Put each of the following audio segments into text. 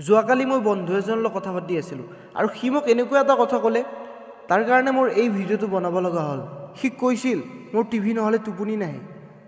যোৱাকালি মই বন্ধু এজনৰ লগত কথা পাতি আছিলোঁ আৰু সি মোক এনেকুৱা এটা কথা ক'লে তাৰ কাৰণে মোৰ এই ভিডিঅ'টো বনাব লগা হ'ল। সি কৈছিল মোৰ টিভি নহ'লে টোপনি নাহে।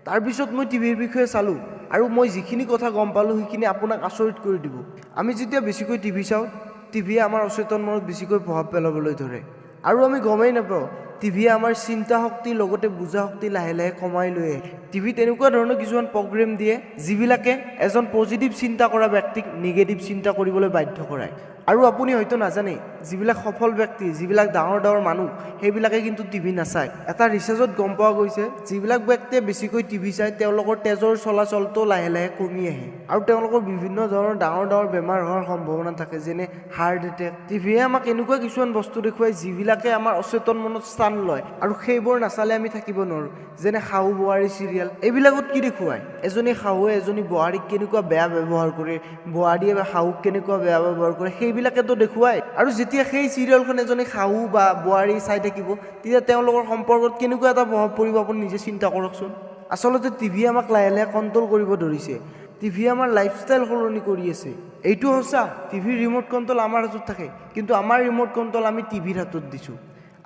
তাৰপিছত মই টিভিৰ বিষয়ে চালোঁ আৰু মই যিখিনি কথা গম পালোঁ সেইখিনি আপোনাক আচৰিত কৰি দিব। আমি যেতিয়া বেছিকৈ টিভি চাওঁ, টিভিয়ে আমাৰ অচেতন মনত বেছিকৈ প্ৰভাৱ পেলাবলৈ ধৰে আৰু আমি গমেই নাপাওঁ টিভিয়ে আমাৰ চিন্তা শক্তিৰ লগতে বুজা শক্তি লাহে লাহে কমাই লৈ আহে। টিভিত এনেকুৱা ধৰণৰ কিছুমান প্ৰগ্ৰেম দিয়ে যিবিলাকে এজন পজিটিভ চিন্তা কৰা ব্যক্তিক নিগেটিভ চিন্তা কৰিবলৈ বাধ্য কৰায়। আৰু আপুনি হয়তো নাজানে যিবিলাক সফল ব্যক্তি, যিবিলাক ডাঙৰ ডাঙৰ মানুহ, সেইবিলাকে কিন্তু টিভি নাচায়। এটা ৰিচাৰ্চত গম পোৱা গৈছে যিবিলাক ব্যক্তিয়ে বেছিকৈ টিভি চায় তেওঁলোকৰ তেজৰ চলাচলটো লাহে লাহে কমি আহে আৰু তেওঁলোকৰ বিভিন্ন ধৰণৰ ডাঙৰ ডাঙৰ বেমাৰ হোৱাৰ সম্ভাৱনা থাকে, যেনে হাৰ্ট এটেক। টিভিয়ে আমাক এনেকুৱা কিছুমান বস্তু দেখুৱায় যিবিলাকে আমাৰ অচেতন মনত স্থান লয় আৰু সেইবোৰ নাচালে আমি থাকিব নোৱাৰোঁ, যেনে শাহু বোৱাৰী চিৰিয়েল। এইবিলাকত কি দেখুৱায়? এজনী শাহুৱে এজনী বোৱাৰীক কেনেকুৱা বেয়া ব্যৱহাৰ কৰে, বোৱাৰীয়ে শাহুক কেনেকুৱা বেয়া ব্যৱহাৰ কৰে, সেইবিলাকেতো দেখুৱায়। আৰু যেতিয়া সেই চিৰিয়েলখন এজনী শাহু বা বোৱাৰী চাই থাকিব তেতিয়া তেওঁলোকৰ সম্পৰ্কত কেনেকুৱা এটা প্ৰভাৱ পৰিব আপুনি নিজে চিন্তা কৰকচোন। আচলতে টিভিয়ে আমাক লাহে লাহে কণ্ট্ৰল কৰিব ধৰিছে। টিভিয়ে আমাৰ লাইফষ্টাইল সলনি কৰি আছে। এইটো সঁচা, টিভিৰ ৰিম'ট কণ্ট্ৰল আমাৰ হাতত থাকে, কিন্তু আমাৰ ৰিম'ট কণ্ট্ৰল আমি টিভিৰ হাতত দিছোঁ।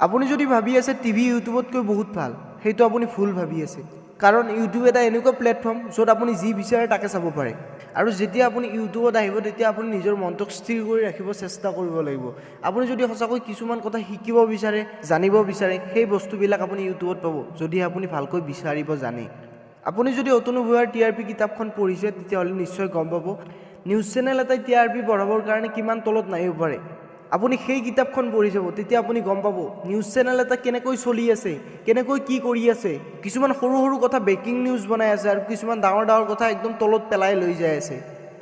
আপুনি যদি ভাবি আছে টিভি ইউটিউবতকৈ বহুত ভাল, সেইটো আপুনি ভুল ভাবি আছে। কাৰণ ইউটিউব এটা এনেকুৱা প্লেটফৰ্ম য'ত আপুনি যি বিচাৰে তাকে চাব পাৰে। আৰু যেতিয়া আপুনি ইউটিউবত আহিব তেতিয়া আপুনি নিজৰ মনটোক স্থিৰ কৰি ৰাখিব চেষ্টা কৰিব লাগিব। আপুনি যদি সঁচাকৈ কিছুমান কথা শিকিব বিচাৰে, জানিব বিচাৰে, সেই বস্তুবিলাক আপুনি ইউটিউবত পাব, যদি আপুনি ভালকৈ বিচাৰিব জানে। আপুনি যদি অতনু ভূঞাৰ TRP কিতাপখন পঢ়িছে তেতিয়াহ'লে নিশ্চয় গম পাব নিউজ চেনেল এটাই TRP বঢ়াবৰ কাৰণে কিমান তলত নামিব পাৰে। আপুনি সেই কিতাপখন পঢ়ি যাব, তেতিয়া আপুনি গম পাব নিউজ চেনেল এটা কেনেকৈ চলি আছে, কেনেকৈ কি কৰি আছে। কিছুমান সৰু সৰু কথা ব্ৰেকিং নিউজ বনাই আছে আৰু কিছুমান ডাঙৰ ডাঙৰ কথা একদম তলত পেলাই লৈ যাই আছে।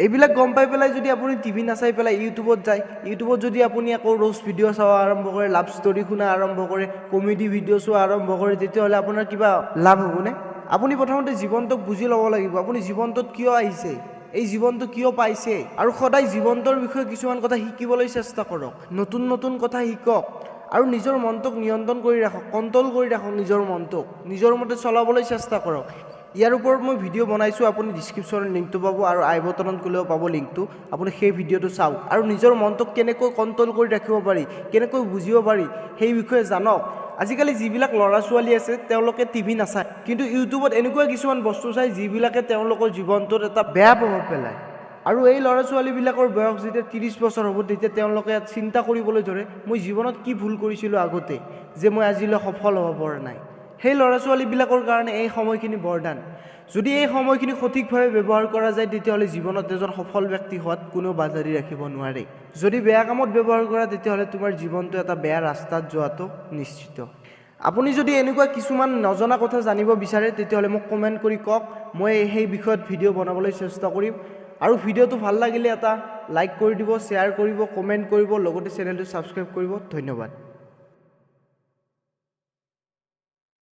এইবিলাক গম পাই পেলাই যদি আপুনি টিভি নাচাই পেলাই ইউটিউবত যায়, ইউটিউবত যদি আপুনি আকৌ ৰ'জ ভিডিঅ' চোৱা আৰম্ভ কৰে, লাভ ষ্টৰি শুনা আৰম্ভ কৰে, কমেডি ভিডিঅ' চোৱা আৰম্ভ কৰে, তেতিয়াহ'লে আপোনাৰ কিবা লাভ হ'বনে? আপুনি প্ৰথমতে জীৱনটোক বুজি ল'ব লাগিব। আপুনি জীৱনটোত কিয় আহিছে, এই জীৱনটো কিয় পাইছে, আৰু সদায় জীৱনটোৰ বিষয়ে কিছুমান কথা শিকিবলৈ চেষ্টা কৰক। নতুন নতুন কথা শিকক আৰু নিজৰ মনটোক নিয়ন্ত্ৰণ কৰি ৰাখক, কণ্ট্ৰল কৰি ৰাখক নিজৰ মনটোক, নিজৰ মতে চলাবলৈ চেষ্টা কৰক। ইয়াৰ ওপৰত মই ভিডিঅ' বনাইছোঁ, আপুনি ডিছক্ৰিপশ্যনৰ লিংকটো পাব আৰু আই বটনত গ'লেও পাব লিংকটো। আপুনি সেই ভিডিঅ'টো চাওক আৰু নিজৰ মনটোক কেনেকৈ কণ্ট্ৰল কৰি ৰাখিব পাৰি, কেনেকৈ বুজিব পাৰি সেই বিষয়ে জানক। আজিকালি যিবিলাক ল'ৰা ছোৱালী আছে তেওঁলোকে টিভি নাচায়, কিন্তু ইউটিউবত এনেকুৱা কিছুমান বস্তু চায় যিবিলাকে তেওঁলোকৰ জীৱনটোত এটা বেয়া প্ৰভাৱ পেলায়। আৰু এই ল'ৰা ছোৱালীবিলাকৰ বয়স যেতিয়া 30 বছৰ হ'ব তেতিয়া তেওঁলোকে চিন্তা কৰিবলৈ ধৰে মই জীৱনত কি ভুল কৰিছিলোঁ আগতে যে মই আজিলৈ সফল হ'ব পৰা নাই। সেই ল'ৰা ছোৱালীবিলাকৰ কাৰণে এই সময়খিনি বৰদান। যদি এই সময়খিনি সঠিকভাৱে ব্যৱহাৰ কৰা যায় তেতিয়াহ'লে জীৱনত এজন সফল ব্যক্তি হোৱাত কোনেও বাধা দি ৰাখিব নোৱাৰে। যদি বেয়া কামত ব্যৱহাৰ কৰা তেতিয়াহ'লে তোমাৰ জীৱনটো এটা বেয়া ৰাস্তাত যোৱাটো নিশ্চিত। আপুনি যদি এনেকুৱা কিছুমান নজনা কথা জানিব বিচাৰে তেতিয়াহ'লে মোক কমেণ্ট কৰি কওক, মই সেই বিষয়ত ভিডিঅ' বনাবলৈ চেষ্টা কৰিম। আৰু ভিডিঅ'টো ভাল লাগিলে এটা লাইক কৰি দিব, শ্বেয়াৰ কৰিব, কমেণ্ট কৰিব, লগতে চেনেলটো ছাবস্ক্ৰাইব কৰিব। ধন্যবাদ।